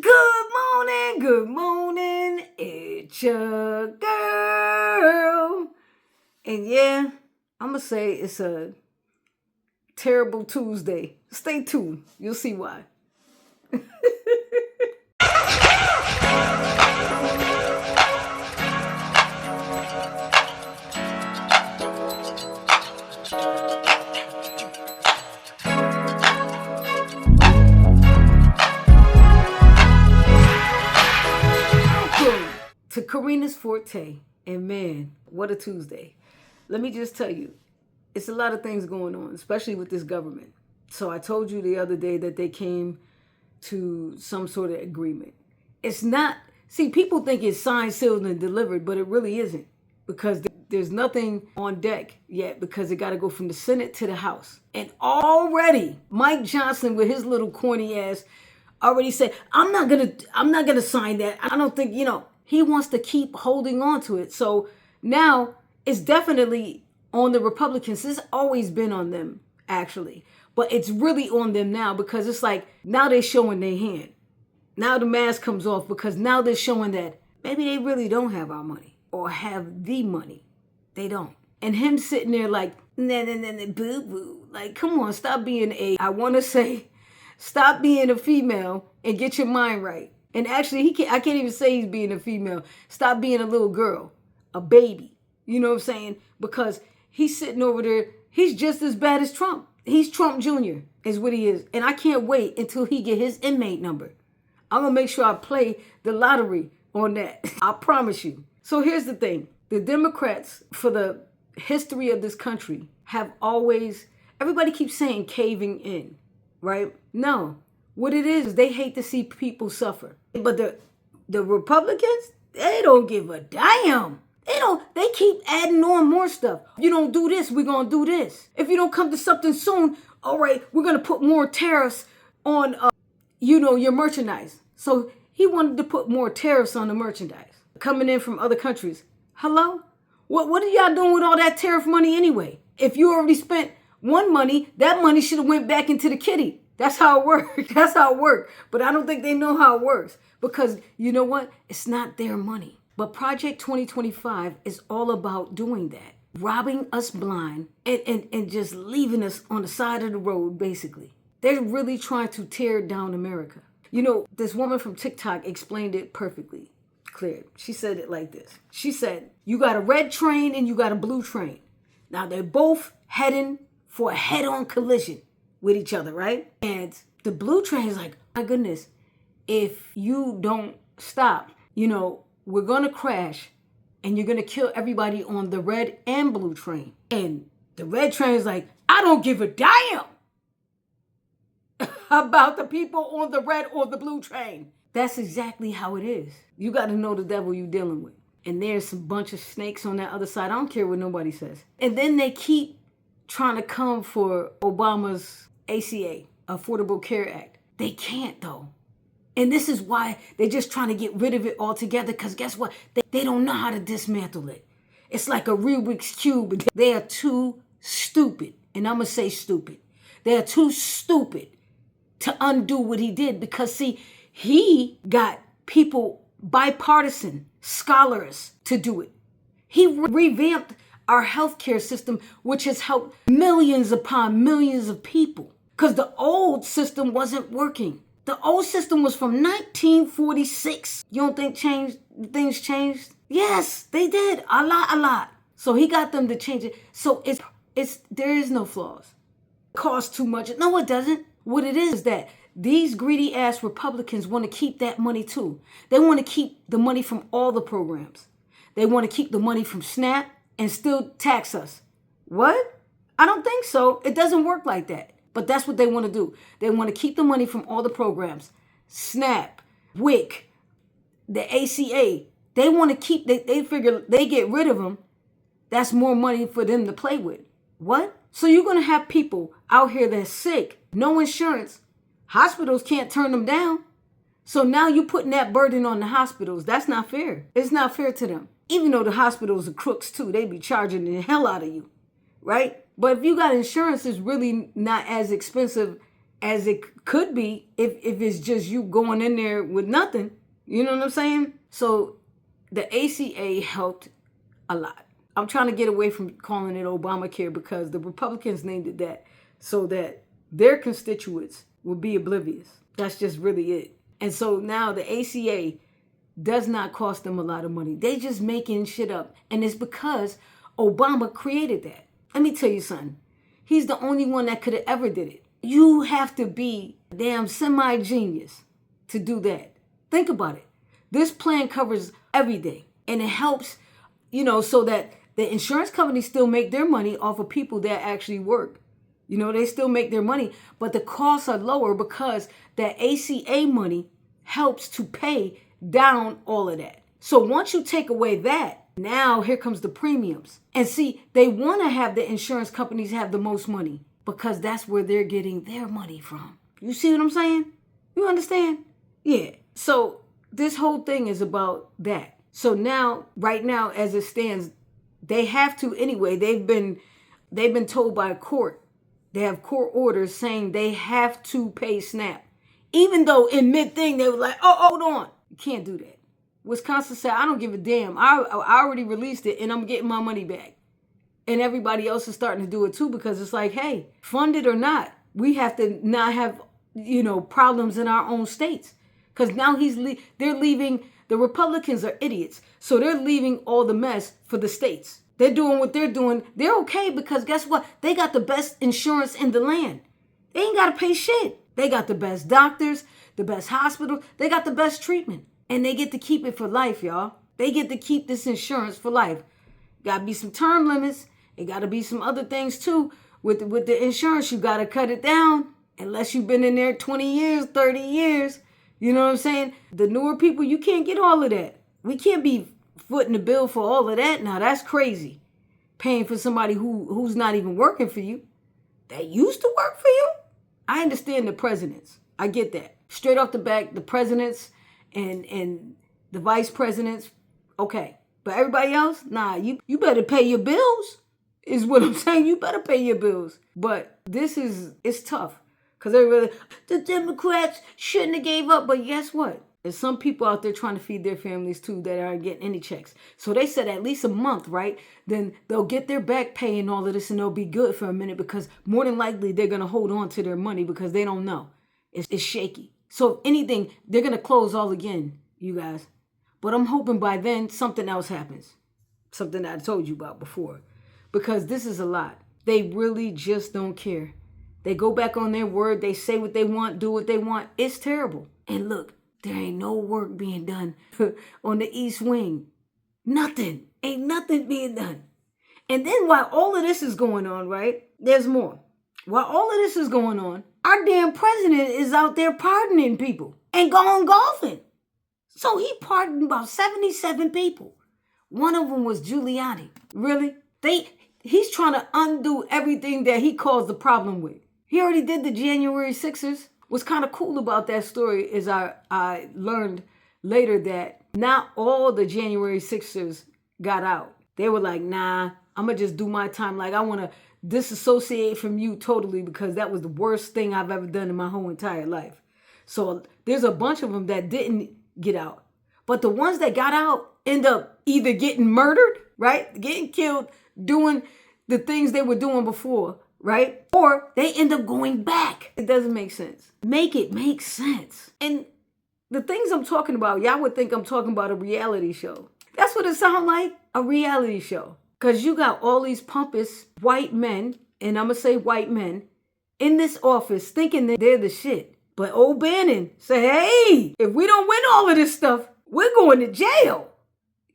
Good morning, it's your girl. And yeah, I'm gonna say it's a terrible Tuesday. Stay tuned, you'll see why. Welcome to Karina's Forte. And man, what a Tuesday. Let me just tell you, it's a lot of things going on, especially with this government. So I told you the other day that they came to some sort of agreement. It's not, see, people think it's signed, sealed, and delivered, but it really isn't because there's nothing on deck yet because it got to go from the Senate to the House. And already Mike Johnson with his little corny ass already said, I'm not gonna sign that. I don't think, he wants to keep holding on to it. So now it's definitely on the Republicans. It's always been on them, actually. But it's really on them now because it's like now they're showing their hand. Now the mask comes off because now they're showing that maybe they really don't have our money or have the money. They don't. And him sitting there like, nah, boo boo. Like, come on, stop being stop being a female and get your mind right. And actually, I can't even say he's being a female. Stop being a little girl, a baby. You know what I'm saying? Because he's sitting over there. He's just as bad as Trump. He's Trump Jr. is what he is. And I can't wait until he get his inmate number. I'm going to make sure I play the lottery on that. I promise you. So here's the thing. The Democrats, for the history of this country, have always, everybody keeps saying caving in, right? No. What it is, they hate to see people suffer. But the Republicans, they don't give a damn. They keep adding on more stuff. If you don't do this, we're going to do this. If you don't come to something soon, all right, we're going to put more tariffs on, your merchandise. So he wanted to put more tariffs on the merchandise coming in from other countries. Hello? What are y'all doing with all that tariff money anyway? If you already spent one money, that money should have went back into the kitty. That's how it works. That's how it works. But I don't think they know how it works because you know what? It's not their money. But Project 2025 is all about doing that. Robbing us blind and just leaving us on the side of the road, basically. They're really trying to tear down America. This woman from TikTok explained it perfectly clear. She said it like this. She said, you got a red train and you got a blue train. Now they're both heading for a head-on collision with each other, right? And the blue train is like, my goodness, if you don't stop, we're going to crash and you're going to kill everybody on the red and blue train. And the red train is like, I don't give a damn about the people on the red or the blue train. That's exactly how it is. You got to know the devil you're dealing with. And there's a bunch of snakes on that other side. I don't care what nobody says. And then they keep trying to come for Obama's ACA, Affordable Care Act. They can't though. And this is why they're just trying to get rid of it altogether because guess what? They don't know how to dismantle it. It's like a Rubik's Cube. They are too stupid. And I'm going to say stupid. They are too stupid to undo what he did because see, he got people, bipartisan scholars to do it. He revamped our healthcare system, which has helped millions upon millions of people because the old system wasn't working. The old system was from 1946. You don't think things changed? Yes, they did. A lot. So he got them to change it. So there is no flaws. It costs too much. No, it doesn't. What it is that these greedy ass Republicans want to keep that money too. They want to keep the money from all the programs. They want to keep the money from SNAP and still tax us. What? I don't think so. It doesn't work like that. But that's what they want to do. They want to keep the money from all the programs. SNAP, WIC, the ACA. They want to keep, they figure they get rid of them. That's more money for them to play with. What? So you're going to have people out here that's sick, no insurance. Hospitals can't turn them down. So now you're putting that burden on the hospitals. That's not fair. It's not fair to them. Even though the hospitals are crooks too, they be charging the hell out of you, right? But if you got insurance, it's really not as expensive as it could be if it's just you going in there with nothing. You know what I'm saying? So the ACA helped a lot. I'm trying to get away from calling it Obamacare because the Republicans named it that so that their constituents will be oblivious. That's just really it. And so now the ACA does not cost them a lot of money. They just making shit up. And it's because Obama created that. Let me tell you something. He's the only one that could have ever did it. You have to be a damn semi-genius to do that. Think about it. This plan covers everything. And it helps, so that the insurance companies still make their money off of people that actually work. They still make their money, but the costs are lower because that ACA money helps to pay down all of that. So once you take away that, now here comes the premiums. And see, they want to have the insurance companies have the most money because that's where they're getting their money from. You see what I'm saying? You understand? Yeah. So this whole thing is about that. So now, right now, as it stands, they have to anyway. They've been told by a court. They have court orders saying they have to pay SNAP. Even though in mid-thing they were like, oh, hold on. You can't do that. Wisconsin said, I don't give a damn. I already released it and I'm getting my money back. And everybody else is starting to do it too because it's like, hey, fund it or not, we have to not have, problems in our own states. Because now they're leaving, the Republicans are idiots. So they're leaving all the mess for the states. They're doing what they're doing. They're okay because guess what? They got the best insurance in the land. They ain't got to pay shit. They got the best doctors, the best hospital. They got the best treatment. And they get to keep it for life, y'all. They get to keep this insurance for life. Got to be some term limits. It got to be some other things too. With the insurance, you got to cut it down. Unless you've been in there 20 years, 30 years. You know what I'm saying? The newer people, you can't get all of that. We can't be footing the bill for all of that. Now, that's crazy. Paying for somebody who's not even working for you. That used to work for you? I understand the presidents. I get that. Straight off the back, the presidents and the vice presidents, okay. But everybody else, nah, you better pay your bills, is what I'm saying. You better pay your bills. But it's tough. Because the Democrats shouldn't have gave up. But guess what? There's some people out there trying to feed their families too that aren't getting any checks. So they said at least a month, right? Then they'll get their back pay and all of this and they'll be good for a minute because more than likely they're going to hold on to their money because they don't know. It's shaky. So if anything, they're going to close all again, you guys. But I'm hoping by then something else happens. Something that I told you about before. Because this is a lot. They really just don't care. They go back on their word. They say what they want, do what they want. It's terrible. And look, there ain't no work being done on the East Wing. Nothing. Ain't nothing being done. And then while all of this is going on, right, there's more. While all of this is going on, our damn president is out there pardoning people and going golfing. So he pardoned about 77 people. One of them was Giuliani. Really? He's trying to undo everything that he caused the problem with. He already did the January 6ers. What's kind of cool about that story is I learned later that not all the January 6ers got out. They were like, nah, I'm going to just do my time. Like, I want to disassociate from you totally because that was the worst thing I've ever done in my whole entire life. So there's a bunch of them that didn't get out. But the ones that got out end up either getting murdered, right? Getting killed, doing the things they were doing before, right? Or they end up going back. It doesn't make sense. Make it make sense. And the things I'm talking about, y'all would think I'm talking about a reality show. That's what it sounds like, a reality show. Because you got all these pompous white men, and I'm going to say white men, in this office thinking that they're the shit. But old Bannon say, hey, if we don't win all of this stuff, we're going to jail.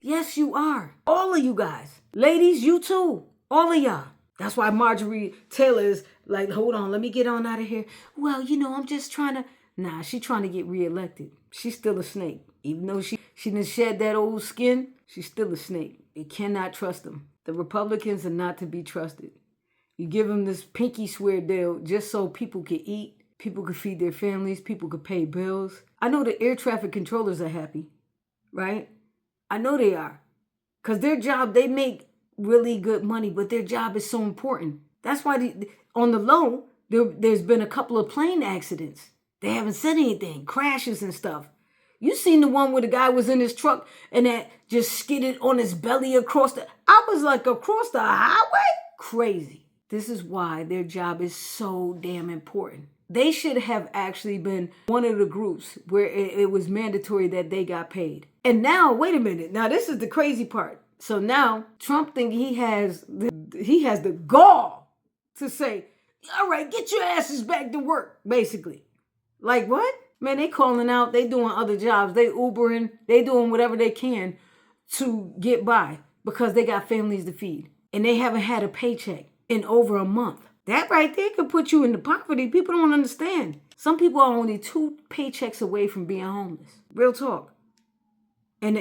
Yes, you are. All of you guys. Ladies, you too. All of y'all. That's why Marjorie Taylor is like, hold on, let me get on out of here. Well, I'm just trying to... Nah, she's trying to get reelected. She's still a snake. Even though she didn't shed that old skin, she's still a snake. You cannot trust them. The Republicans are not to be trusted. You give them this pinky swear deal just so people can eat, people can feed their families, people can pay bills. I know the air traffic controllers are happy, right? I know they are. Because their job, they make really good money, but their job is so important. That's why on the low, There's been a couple of plane accidents. They haven't said anything, crashes and stuff. You seen the one where the guy was in his truck and that just skidded on his belly across I was like, across the highway? Crazy. This is why their job is so damn important. They should have actually been one of the groups where it was mandatory that they got paid. And now, wait a minute. Now, this is the crazy part. So now Trump thinks he has the gall to say, all right, get your asses back to work, basically. Like what? Man, they calling out, they doing other jobs, they Ubering, they doing whatever they can to get by because they got families to feed. And they haven't had a paycheck in over a month. That right there could put you into poverty. People don't understand. Some people are only 2 paychecks away from being homeless. Real talk. And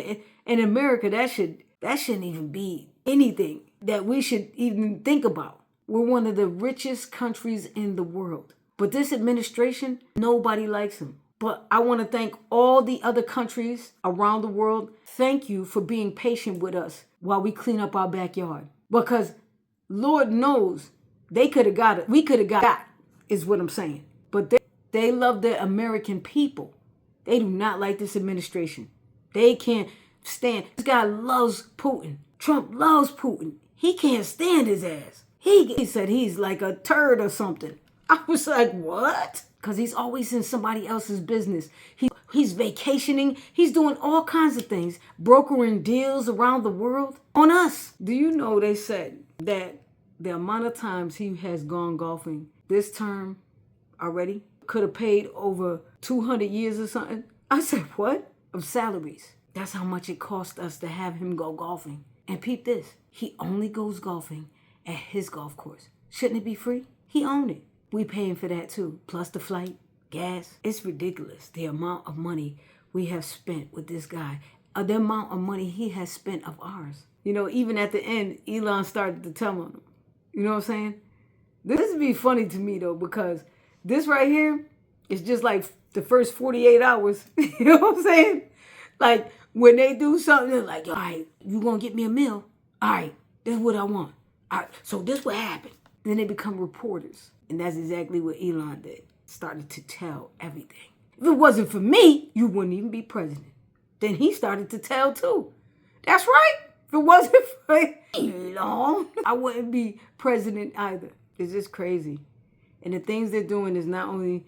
in America, that shouldn't even be anything that we should even think about. We're one of the richest countries in the world. But this administration, nobody likes them. But I want to thank all the other countries around the world. Thank you for being patient with us while we clean up our backyard. Because Lord knows they could have got it. We could have got it, is what I'm saying. But they love the American people. They do not like this administration. They can't stand. This guy loves Putin. Trump loves Putin. He can't stand his ass. He said he's like a turd or something. I was like, what? Because he's always in somebody else's business. He's vacationing. He's doing all kinds of things. Brokering deals around the world on us. Do you know they said that the amount of times he has gone golfing this term already could have paid over 200 years or something? I said, what? Of salaries. That's how much it cost us to have him go golfing. And peep this. He only goes golfing at his golf course. Shouldn't it be free? He owned it. We paying for that too. Plus the flight, gas. It's ridiculous the amount of money we have spent with this guy. The amount of money he has spent of ours. You know, even at the end, Elon started to tell him. You know what I'm saying? This would be funny to me though, because this right here is just like the first 48 hours. You know what I'm saying? Like when they do something, they're like, all right, you gonna get me a meal? All right, that's what I want. All right, so this what happened. Then they become reporters. And that's exactly what Elon did. Started to tell everything. If it wasn't for me, you wouldn't even be president. Then he started to tell too. That's right. If it wasn't for Elon, I wouldn't be president either. It's just crazy. And the things they're doing is not only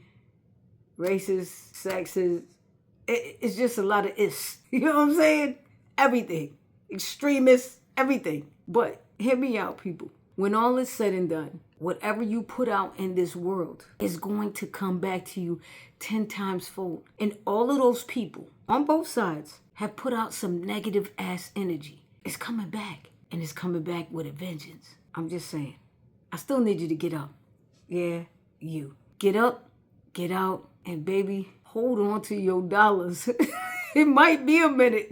racist, sexist, it's just a lot of is. You know what I'm saying? Everything. Extremists, everything. But hear me out, people. When all is said and done, whatever you put out in this world is going to come back to you 10 times fold. And all of those people on both sides have put out some negative ass energy. It's coming back. And it's coming back with a vengeance. I'm just saying. I still need you to get up. Yeah, you. Get up, get out, and baby, hold on to your dollars. It might be a minute.